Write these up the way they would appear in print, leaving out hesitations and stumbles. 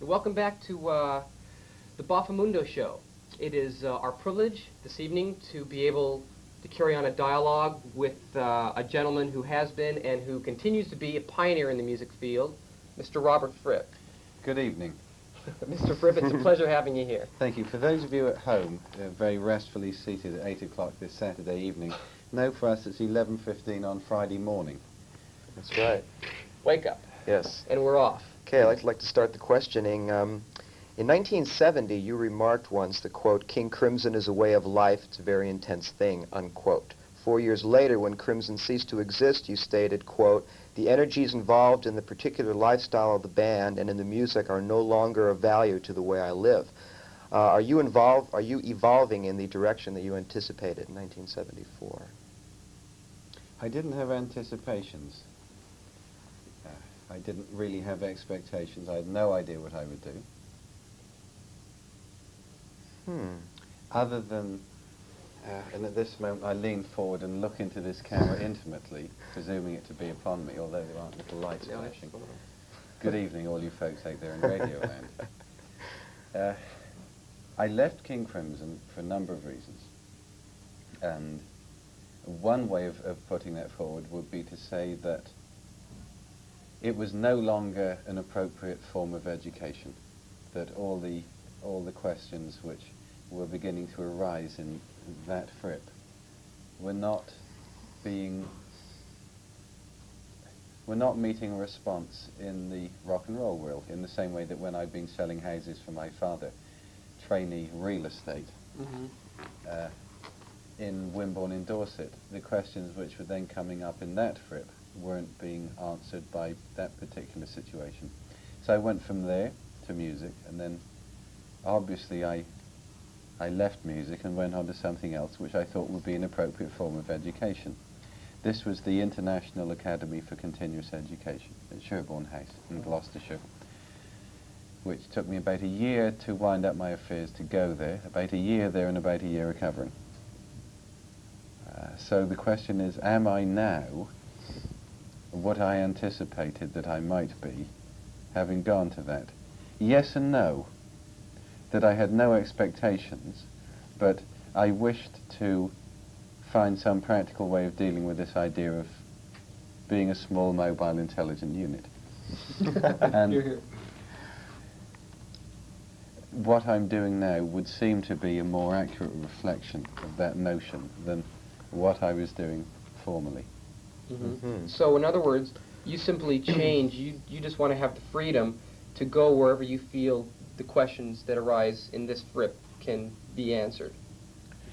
Welcome back to the Boffomundo Show. It is our privilege this evening to be able to carry on a dialogue with a gentleman who has been and who continues to be a pioneer in the music field, Mr. Robert Fripp. Good evening. Mr. Fripp, it's a pleasure having you here. Thank you. For those of you at home, very restfully seated at 8 o'clock this Saturday evening, know for us it's 11:15 on Friday morning. That's right. Wake up. Yes. And we're off. Okay, I'd like to start the questioning. In 1970, you remarked once that, quote, King Crimson is a way of life, it's a very intense thing, unquote. 4 years later, when Crimson ceased to exist, you stated, quote, the energies involved in the particular lifestyle of the band and in the music are no longer of value to the way I live. Are you evolving in the direction that you anticipated in 1974? I didn't have anticipations. I didn't really have expectations. I had no idea what I would do. Other than, and at this moment I lean forward and look into this camera intimately, presuming it to be upon me, although there aren't little lights flashing. Good evening, all you folks out there in Radio Land. I left King Crimson for a number of reasons. And one way of putting that forward would be to say that it was no longer an appropriate form of education, that all the questions which were beginning to arise in that Fripp were not meeting a response in the rock and roll world, in the same way that when I'd been selling houses for my father, trainee real estate, in Wimborne in Dorset, the questions which were then coming up in that Fripp weren't being answered by that particular situation. So I went from there to music, and then obviously I left music and went on to something else which I thought would be an appropriate form of education. This was the International Academy for Continuous Education at Sherborne House in Gloucestershire, which took me about a year to wind up my affairs to go there, about a year there and about a year recovering. So the question is, am I now what I anticipated that I might be, having gone to that? Yes and no. That I had no expectations, but I wished to find some practical way of dealing with this idea of being a small, mobile, intelligent unit. And what I'm doing now would seem to be a more accurate reflection of that notion than what I was doing formerly. So in other words, you simply change, you just want to have the freedom to go wherever you feel the questions that arise in this Fripp can be answered.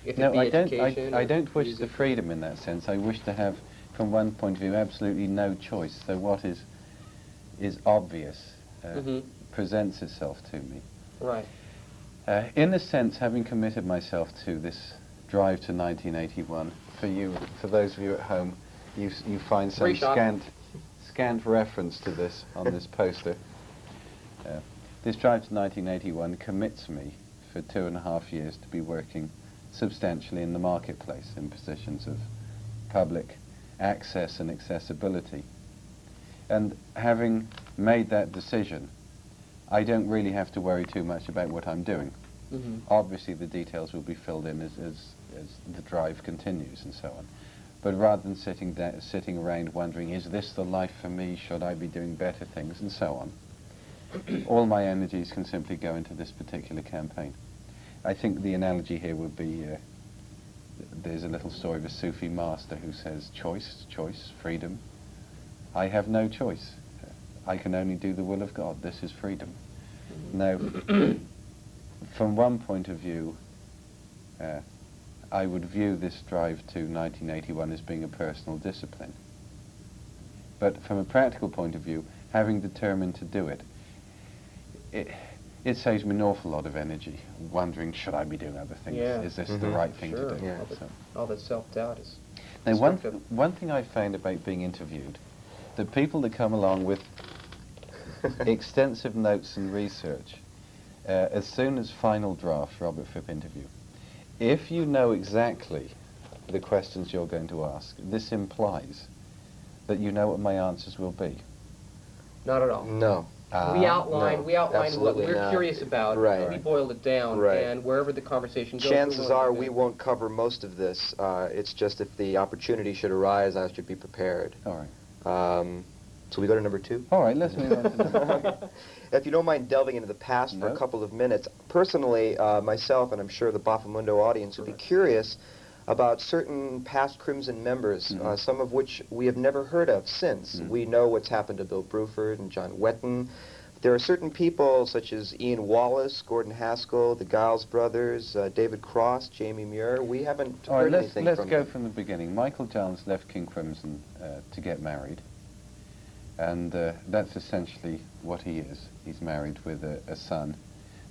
If No, it be I don't wish the freedom in that sense. I wish to have, from one point of view, absolutely no choice. So what is obvious presents itself to me. Right. In a sense, having committed myself to this drive to 1981, for those of you at home, you find some scant reference to this on this poster. This drive to 1981 commits me for 2.5 years to be working substantially in the marketplace in positions of public access and accessibility. And having made that decision, I don't really have to worry too much about what I'm doing. Obviously the details will be filled in as the drive continues and so on. But rather than sitting around wondering, is this the life for me, should I be doing better things, and so on, all my energies can simply go into this particular campaign. I think the analogy here would be, there's a little story of a Sufi master who says, choice, freedom. I have no choice. I can only do the will of God. This is freedom. Now, from one point of view, I would view this drive to 1981 as being a personal discipline. But from a practical point of view, having determined to do it, it saves me an awful lot of energy, wondering, should I be doing other things? Is this the right thing to do? All that self-doubt is... Now, one thing I found about being interviewed, the people that come along with extensive notes and research, as soon as final draft, Robert Fripp interview, if you know exactly the questions you're going to ask, this implies that you know what my answers will be. Not at all. No. We outlined what absolutely we're not. curious about. Right. We boiled it down, Right. and wherever the conversation goes, Chances are we won't cover most of this. It's just if the opportunity should arise, I should be prepared. All right. So we go to number 2? All right, let's move on to number 2. If you don't mind delving into the past for a couple of minutes, personally, myself, and I'm sure the Boffomundo audience would be curious about certain past Crimson members, some of which we have never heard of since. We know what's happened to Bill Bruford and John Wetton. There are certain people such as Ian Wallace, Gordon Haskell, the Giles brothers, David Cross, Jamie Muir. We haven't heard anything from them. Let's go from the beginning. Michael Giles left King Crimson to get married, and that's essentially what he is. He's married with a son,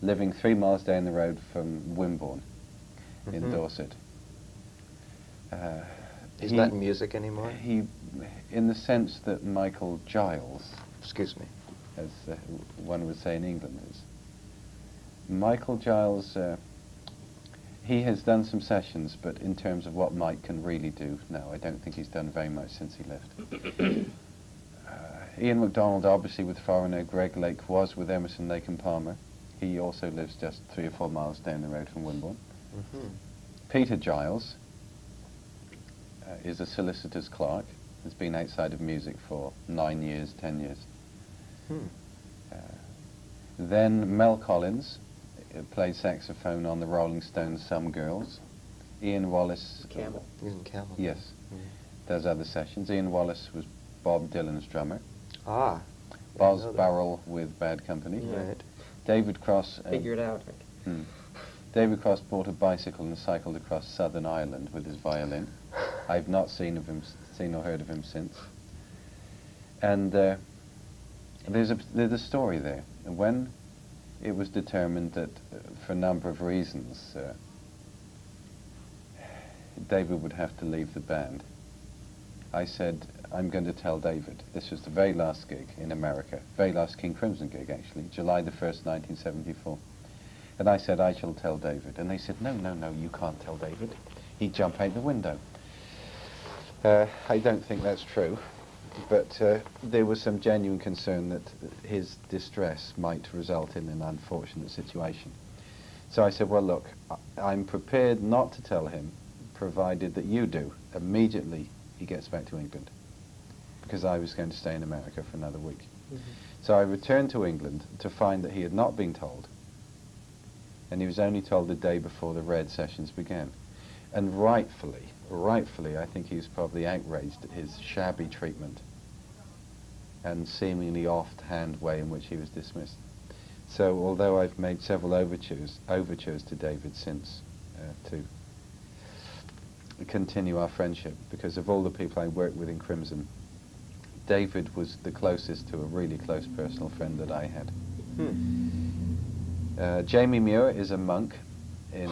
living 3 miles down the road from Wimborne in Dorset. He's not in music anymore? He, in the sense that Michael Giles, excuse me, as one would say in England is, Michael Giles, he has done some sessions, but in terms of what Mike can really do, no, I don't think he's done very much since he left. Ian MacDonald, obviously with Foreigner. Greg Lake was with Emerson, Lake and Palmer. He also lives just 3 or 4 miles down the road from Wimborne. Peter Giles is a solicitor's clerk. Has been outside of music for 9 years, 10 years. Then Mel Collins played saxophone on the Rolling Stones' Some Girls. Ian Wallace... Camel. Ian Camel. Yes. Does other sessions. Ian Wallace was Bob Dylan's drummer. Ah. Boz Burrell with Bad Company. Right. David Cross... Figure it out. David Cross bought a bicycle and cycled across Southern Ireland with his violin. I've not seen or heard of him since. And there's a story there. When it was determined that, for a number of reasons, David would have to leave the band, I said, I'm going to tell David. This was the very last gig in America, very last King Crimson gig, actually, July the 1st, 1974. And I said, I shall tell David. And they said, no, you can't tell David. He'd jump out the window. I don't think that's true, but there was some genuine concern that his distress might result in an unfortunate situation. So I said, well, look, I'm prepared not to tell him, provided that you do. Immediately he gets back to England, because I was going to stay in America for another week. So I returned to England to find that he had not been told, and he was only told the day before the Red sessions began. And rightfully, I think he was probably outraged at his shabby treatment and seemingly offhand way in which he was dismissed. So although I've made several overtures to David since to continue our friendship, because of all the people I worked with in Crimson, David was the closest to a really close personal friend that I had. Jamie Muir is a monk in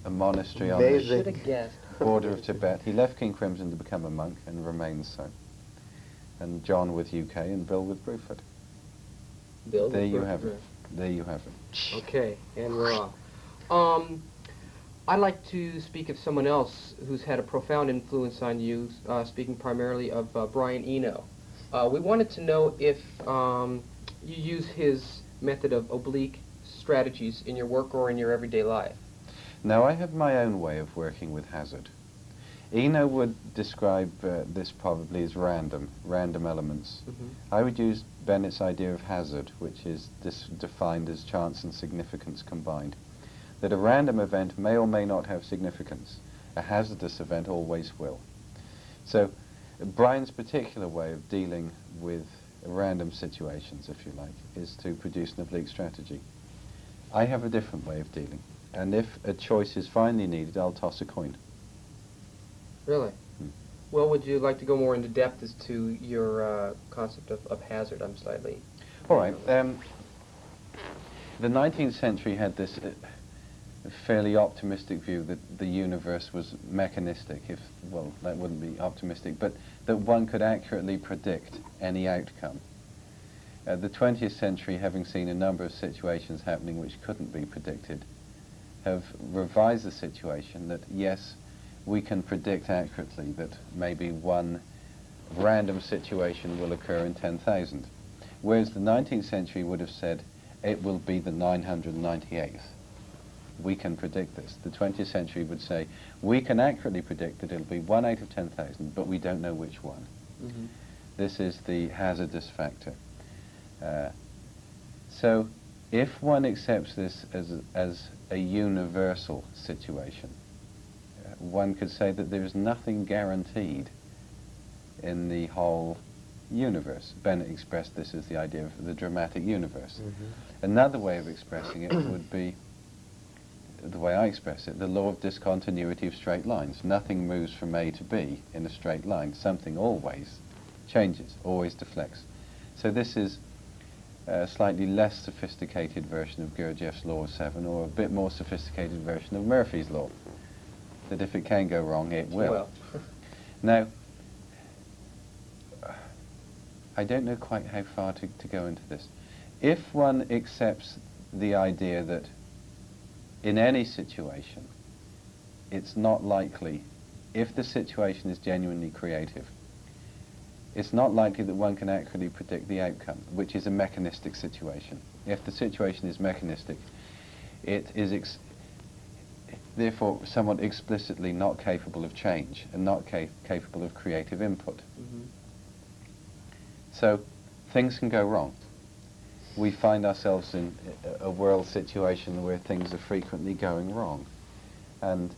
a monastery on the border of Tibet. He left King Crimson to become a monk and remains so. And John with UK and Bill with Bruford. There you have it. Okay, and we're off. I'd like to speak of someone else who's had a profound influence on you, speaking primarily of Brian Eno. We wanted to know if you use his method of oblique strategies in your work or in your everyday life. No, I have my own way of working with hazard. Eno would describe this probably as random elements. I would use Bennett's idea of hazard, which is defined as chance and significance combined. That a random event may or may not have significance. A hazardous event always will. So Brian's particular way of dealing with random situations, if you like, is to produce an oblique strategy. I have a different way of dealing, and if a choice is finally needed, I'll toss a coin. Really? Well, would you like to go more into depth as to your concept of hazard? I'm slightly... All right. The 19th century had this fairly optimistic view that the universe was mechanistic, well, that wouldn't be optimistic, but that one could accurately predict any outcome. The 20th century, having seen a number of situations happening which couldn't be predicted, have revised the situation that, yes, we can predict accurately that maybe one random situation will occur in 10,000. Whereas the 19th century would have said, it will be the 998th. We can predict this. The 20th century would say, we can accurately predict that it'll be 1 out of 10,000, but we don't know which one. Mm-hmm. This is the hazardous factor. So if one accepts this as a universal situation, one could say that there is nothing guaranteed in the whole universe. Bennett expressed this as the idea of the dramatic universe. Mm-hmm. Another way of expressing it would be, the way I express it, the law of discontinuity of straight lines. Nothing moves from A to B in a straight line. Something always changes, always deflects. So this is a slightly less sophisticated version of Gurdjieff's law of 7, or a bit more sophisticated version of Murphy's law, that if it can go wrong, it will. Now, I don't know quite how far to go into this. If one accepts the idea that in any situation, it's not likely, if the situation is genuinely creative, it's not likely that one can accurately predict the outcome, which is a mechanistic situation. If the situation is mechanistic, it is therefore somewhat explicitly not capable of change and not capable of creative input. Mm-hmm. So things can go wrong. We find ourselves in a world situation where things are frequently going wrong. And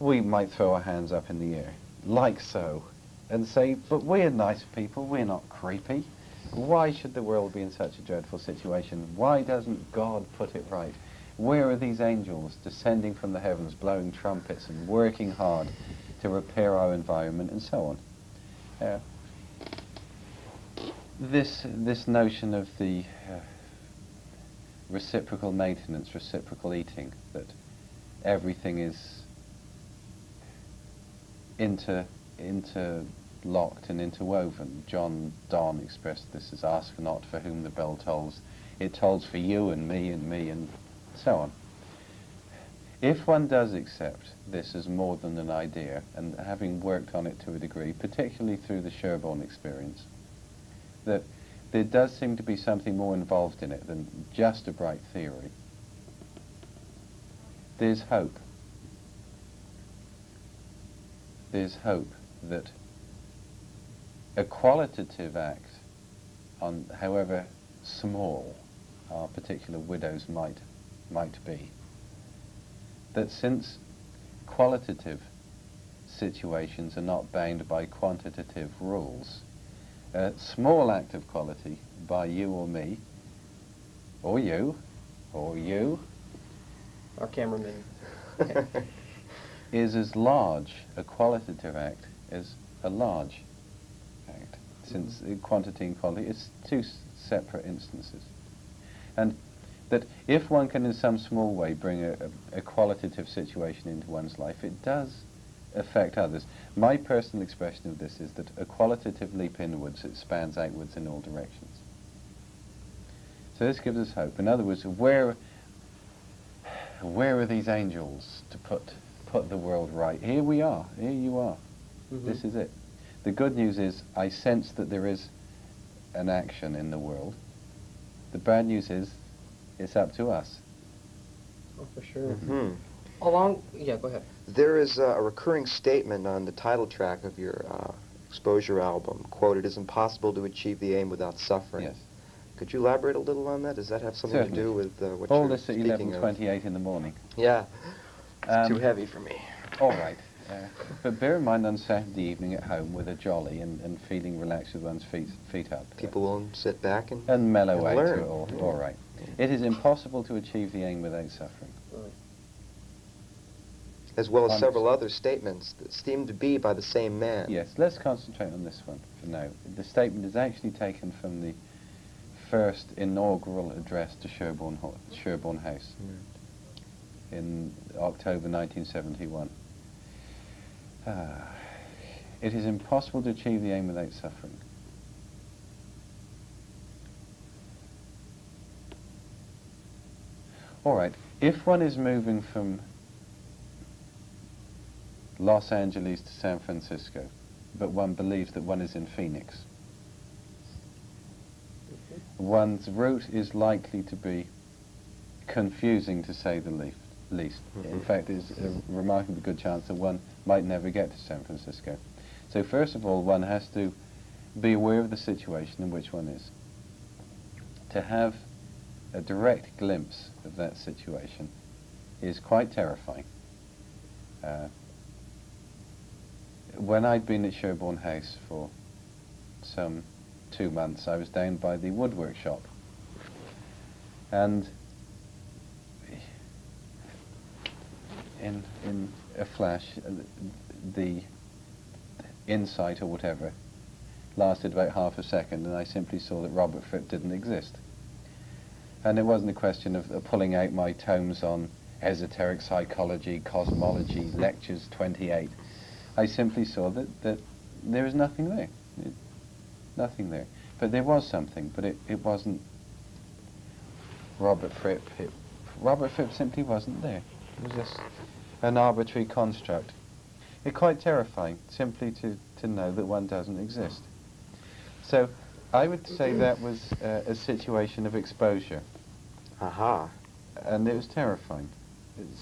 we might throw our hands up in the air, like so, and say, but we're nice people, we're not creepy. Why should the world be in such a dreadful situation? Why doesn't God put it right? Where are these angels descending from the heavens, blowing trumpets and working hard to repair our environment and so on? This notion of the reciprocal maintenance, reciprocal eating, that everything is interlocked and interwoven. John Donne expressed this as ask not for whom the bell tolls. It tolls for you and me and so on. If one does accept this as more than an idea, and having worked on it to a degree, particularly through the Sherborne experience, that there does seem to be something more involved in it than just a bright theory. There's hope. There's hope that a qualitative act, on however small our particular widows might be, that since qualitative situations are not bound by quantitative rules, a small act of quality by you or me, or you, Our cameraman. is as large a qualitative act as a large act, since quantity and quality is two separate instances. And that if one can in some small way bring a qualitative situation into one's life, it does affect others. My personal expression of this is that a qualitative leap inwards, it spans outwards in all directions. So this gives us hope. In other words, where are these angels to put the world right? Here we are. Here you are. Mm-hmm. This is it. The good news is I sense that there is an action in the world. The bad news is it's up to us. Oh, for sure. Mm-hmm. Yeah, go ahead. There is a recurring statement on the title track of your exposure album, quote, "It is impossible to achieve the aim without suffering." Yes. Could you elaborate a little on that? Does that have something Certainly. to do with what All you're this at speaking of? 11:28 in the morning. Yeah, it's too heavy for me. All right. But bear in mind on Saturday evening at home with a jolly and feeling relaxed with one's feet up. People will sit back and mellow out learn. to it all. All right. It is impossible to achieve the aim without suffering. As well as several other statements that seem to be by the same man. Yes, let's concentrate on this one for now. The statement is actually taken from the first inaugural address to Sherborne House in October 1971. It is impossible to achieve the aim without suffering. All right, if one is moving from Los Angeles to San Francisco, but one believes that one is in Phoenix, one's route is likely to be confusing, to say the least. In fact, there's a remarkably good chance that one might never get to San Francisco. So first of all, one has to be aware of the situation in which one is. To have a direct glimpse of that situation is quite terrifying. When I'd been at Sherborne House for some 2 months, I was down by the woodwork shop, and in a flash, the insight or whatever lasted about half a second, and I simply saw that Robert Fripp didn't exist. And it wasn't a question of pulling out my tomes on esoteric psychology, cosmology, lectures 28. I simply saw that there was nothing there. Nothing there. But there was something, but it wasn't Robert Fripp. Robert Fripp simply wasn't there. It was just an arbitrary construct. It's quite terrifying, simply to know that one doesn't exist. So I would say that was a situation of exposure. Aha. And it was terrifying.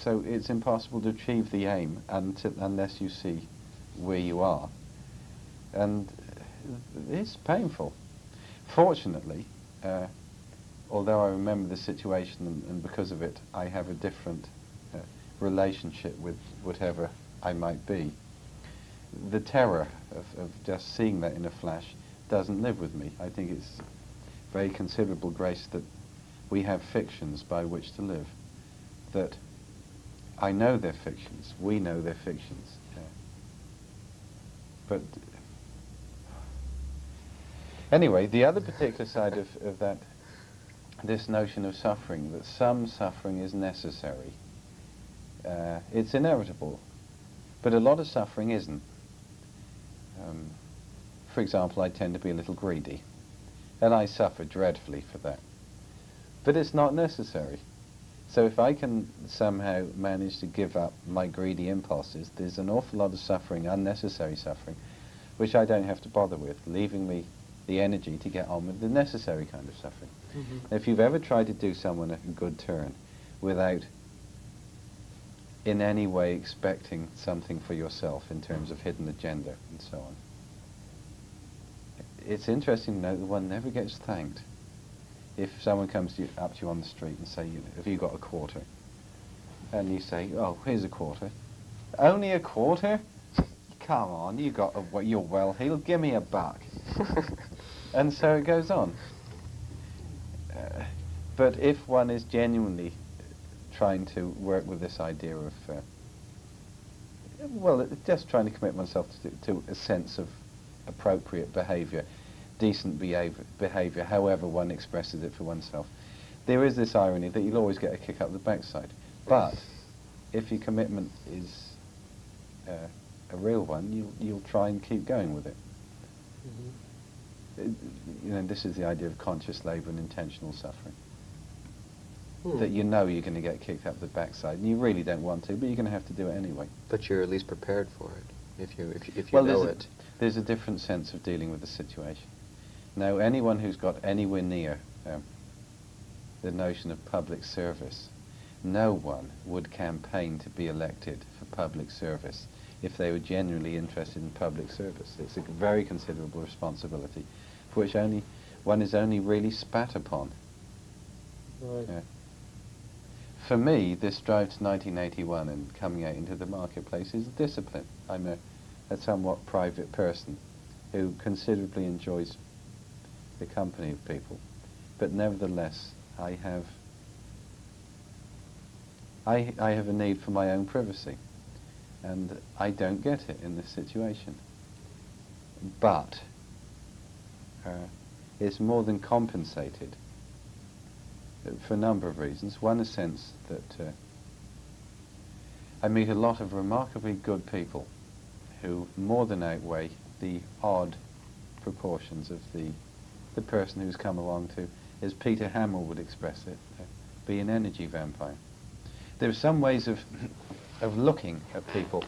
So it's impossible to achieve the aim unless you see where you are. And it's painful. Fortunately, although I remember the situation and because of it I have a different relationship with whatever I might be, the terror of just seeing that in a flash doesn't live with me. I think it's very considerable grace that we have fictions by which to live, that I know they're fictions, we know they're fictions, but anyway, the other particular side of that, this notion of suffering, that some suffering is necessary, it's inevitable, but a lot of suffering isn't. For example, I tend to be a little greedy, and I suffer dreadfully for that. But it's not necessary. So if I can somehow manage to give up my greedy impulses, there's an awful lot of suffering, unnecessary suffering, which I don't have to bother with, leaving me the energy to get on with the necessary kind of suffering. If you've ever tried to do someone a good turn without in any way expecting something for yourself in terms of hidden agenda and so on, it's interesting to note that one never gets thanked. If someone comes up to you on the street and say, have you got a quarter? And you say, oh, here's a quarter. Only a quarter? Come on, you're well heeled, give me a buck. And so it goes on. But if one is genuinely trying to work with this idea of, just trying to commit oneself to a sense of appropriate behaviour, decent behaviour, however one expresses it for oneself, there is this irony that you'll always get a kick up the backside. But if your commitment is a real one, you'll try and keep going with it. This is the idea of conscious labour and intentional suffering. That you know you're going to get kicked up the backside, and you really don't want to, but you're going to have to do it anyway. But you're at least prepared for it, if you know it. There's a different sense of dealing with the situation. Now, anyone who's got anywhere near the notion of public service, no one would campaign to be elected for public service if they were genuinely interested in public service. It's a very considerable responsibility, for which one is only really spat upon. Right. For me, this drive to 1981 and coming out into the marketplace is a discipline. I'm a somewhat private person who considerably enjoys the company of people, but nevertheless I have a need for my own privacy, and I don't get it in this situation. But it's more than compensated for a number of reasons. One, a sense that I meet a lot of remarkably good people who more than outweigh the odd proportions of the person who's come along to, as Peter Hamill would express it, be an energy vampire. There are some ways of looking at people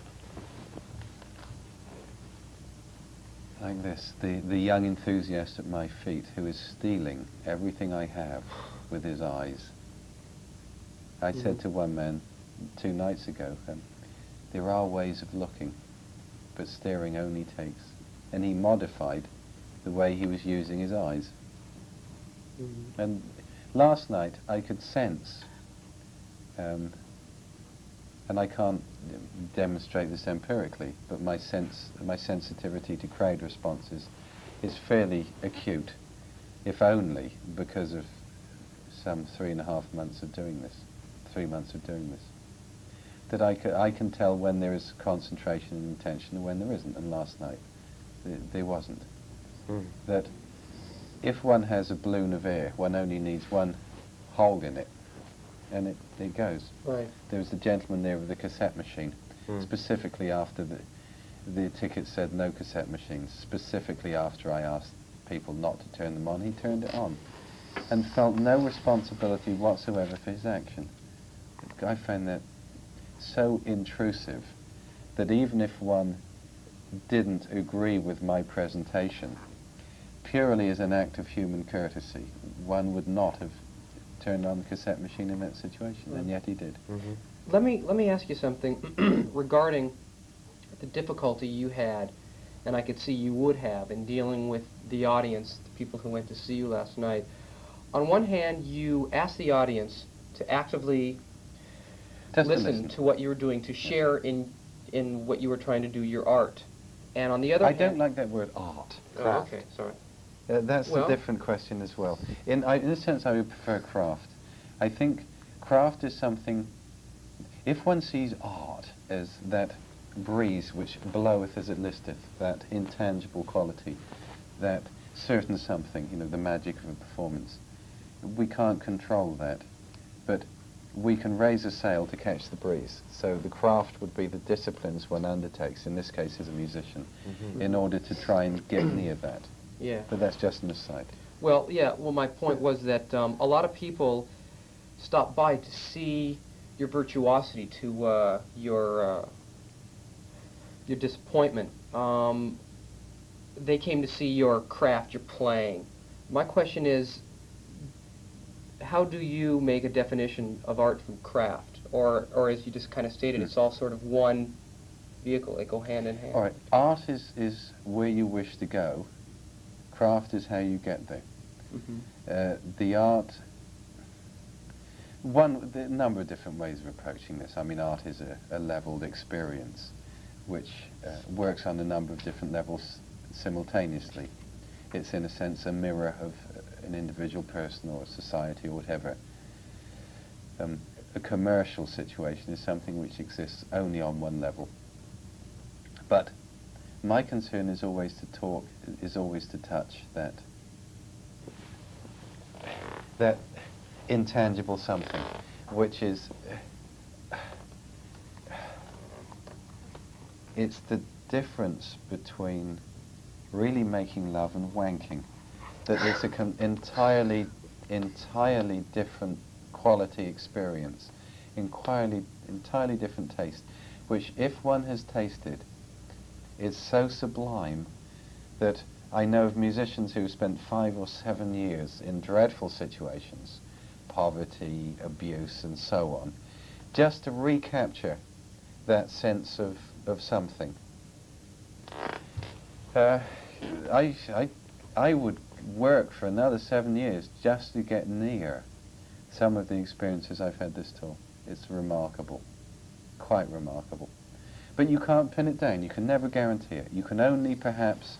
like this. The young enthusiast at my feet who is stealing everything I have with his eyes. I said to one man 2 nights ago, there are ways of looking, but staring only takes. And he modified the way he was using his eyes. And last night I could sense, and I can't demonstrate this empirically, but my sensitivity to crowd responses is fairly acute, if only because of some 3.5 months of doing this, 3 months of doing this. That I can tell when there is concentration and intention and when there isn't, and last night there wasn't. That if one has a balloon of air, one only needs one hole in it, and it goes. Right. There was the gentleman there with the cassette machine, specifically after the ticket said no cassette machines, specifically after I asked people not to turn them on, he turned it on, and felt no responsibility whatsoever for his action. I found that so intrusive that even if one didn't agree with my presentation, purely as an act of human courtesy, one would not have turned on the cassette machine in that situation, and yet he did. Let me ask you something regarding the difficulty you had, and I could see you would have, in dealing with the audience, the people who went to see you last night. On one hand, you asked the audience to actively listen to what you were doing, to share in what you were trying to do, your art. And on the other hand... I don't like that word art. Oh, okay, sorry. That's a different question as well. In a sense, I would prefer craft. I think craft is something, if one sees art as that breeze which bloweth as it listeth, that intangible quality, that certain something, you know, the magic of a performance, we can't control that, but we can raise a sail to catch the breeze. So the craft would be the disciplines one undertakes, in this case as a musician, in order to try and get near that. Yeah. But that's just an aside. Well, yeah, well, my point was that a lot of people stop by to see your virtuosity, to your disappointment. They came to see your craft, your playing. My question is, how do you make a definition of art from craft? Or as you just kind of stated, it's all sort of one vehicle, they go hand in hand. All right, art is where you wish to go. Craft is how you get there. The art, there are a number of different ways of approaching this. I mean, art is a leveled experience which works on a number of different levels simultaneously. It's in a sense a mirror of an individual person or a society or whatever. A commercial situation is something which exists only on one level. But my concern is always to touch that intangible something, which is, it's the difference between really making love and wanking. That it's an entirely different quality experience, entirely different taste, which if one has tasted, is so sublime that I know of musicians who spent 5 or 7 years in dreadful situations, poverty, abuse, and so on, just to recapture that sense of something. I would work for another 7 years just to get near some of the experiences I've had this tour. It's remarkable, quite remarkable. But you can't pin it down. You can never guarantee it. You can only perhaps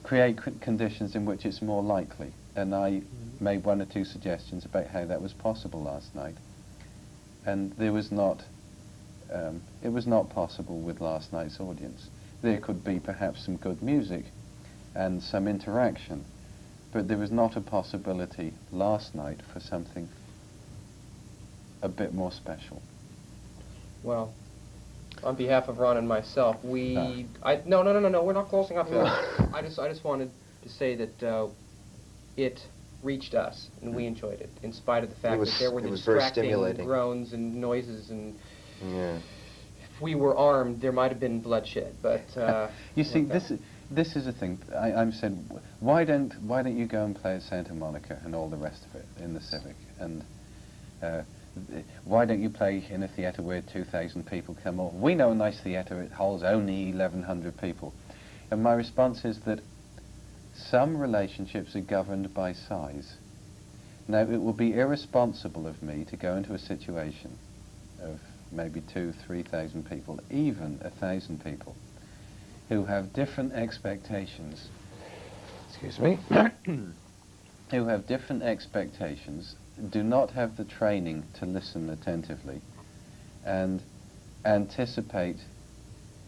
create conditions in which it's more likely. And I made 1 or 2 suggestions about how that was possible last night. And there was not, it was not possible with last night's audience. There could be perhaps some good music and some interaction, but there was not a possibility last night for something a bit more special. Well, on behalf of Ron and myself, no, we're not closing up. I just wanted to say that it reached us, and we enjoyed it, in spite of the fact that there were the distracting groans and noises, and if we were armed, there might have been bloodshed. But you see, this is the thing. I'm saying, why don't you go and play at Santa Monica and all the rest of it in the Civic? And why don't you play in a theatre where 2,000 people come? Or we know a nice theatre, it holds only 1,100 people. And my response is that some relationships are governed by size. Now, it will be irresponsible of me to go into a situation of maybe 2,000-3,000 people, even 1,000 people, who have different expectations, excuse me, who have different expectations, do not have the training to listen attentively, and anticipate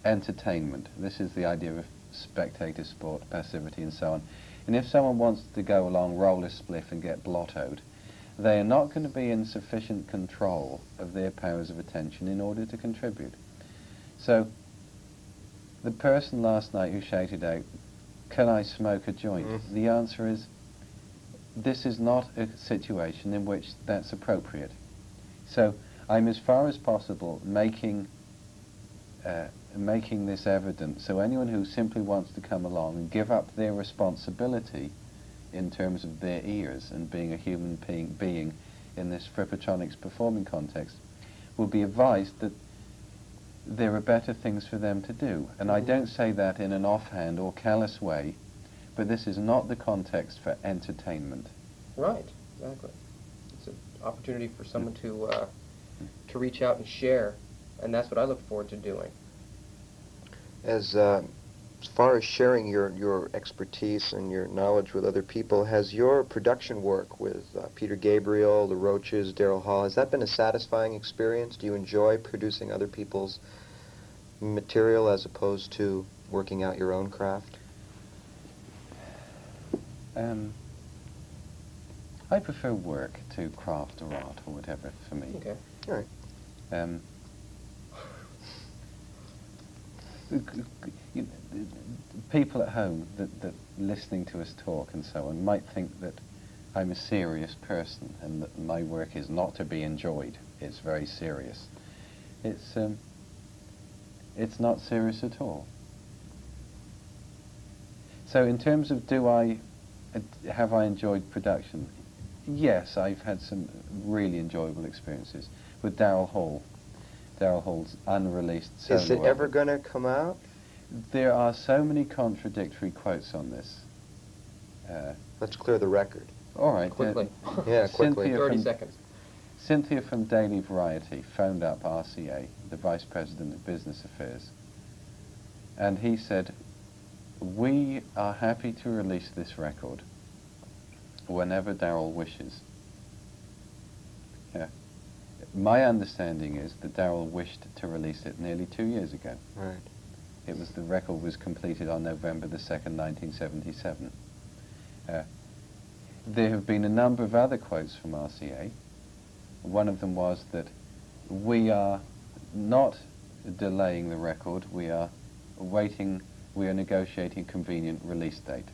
entertainment. This is the idea of spectator sport, passivity, and so on. And if someone wants to go along, roll a spliff and get blottoed, they are not going to be in sufficient control of their powers of attention in order to contribute. So, the person last night who shouted out, "Can I smoke a joint?" The answer is, this is not a situation in which that's appropriate. So, I'm as far as possible making this evident, so anyone who simply wants to come along and give up their responsibility in terms of their ears and being a human being in this Frippertronics performing context will be advised that there are better things for them to do. And I don't say that in an offhand or callous way, but this is not the context for entertainment. Right, exactly. It's an opportunity for someone to reach out and share, and that's what I look forward to doing. As far as sharing your expertise and your knowledge with other people, has your production work with Peter Gabriel, the Roaches, Daryl Hall, has that been a satisfying experience? Do you enjoy producing other people's material as opposed to working out your own craft? I prefer work to craft or art or whatever for me. Okay. All right. People at home that listening to us talk and so on might think that I'm a serious person and that my work is not to be enjoyed. It's very serious. It's not serious at all. So in terms of have I enjoyed production? Yes, I've had some really enjoyable experiences with Daryl Hall. Daryl Hall's unreleased solo Is it ever going to come out? There are so many contradictory quotes on this. Let's clear the record. All right. Quickly. Yeah, quickly. 30 seconds. Cynthia from Daily Variety phoned up RCA, the Vice President of Business Affairs, and he said, "We are happy to release this record whenever Daryl wishes." Yeah. My understanding is that Daryl wished to release it nearly 2 years ago. Right. The record was completed on November the 2nd, 1977. There have been a number of other quotes from RCA. One of them was that we are not delaying the record, we are negotiating a convenient release date.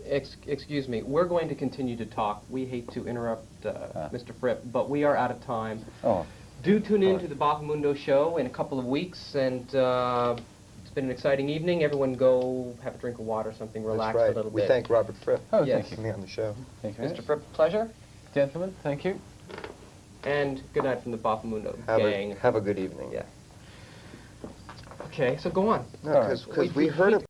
Excuse me, we're going to continue to talk. We hate to interrupt Mr. Fripp, but we are out of time. Oh. Do tune in to the Boffomundo Show in a couple of weeks, and it's been an exciting evening. Everyone go have a drink of water or something, relax That's right. a little We bit. thank Robert Fripp Oh, Yes. thank you. for being on the show. Thank you. Mr. Fripp, pleasure. Gentlemen, thank you. And good night from the Boffomundo Have gang. a good evening. Yeah. Okay, so go on. No, because we heard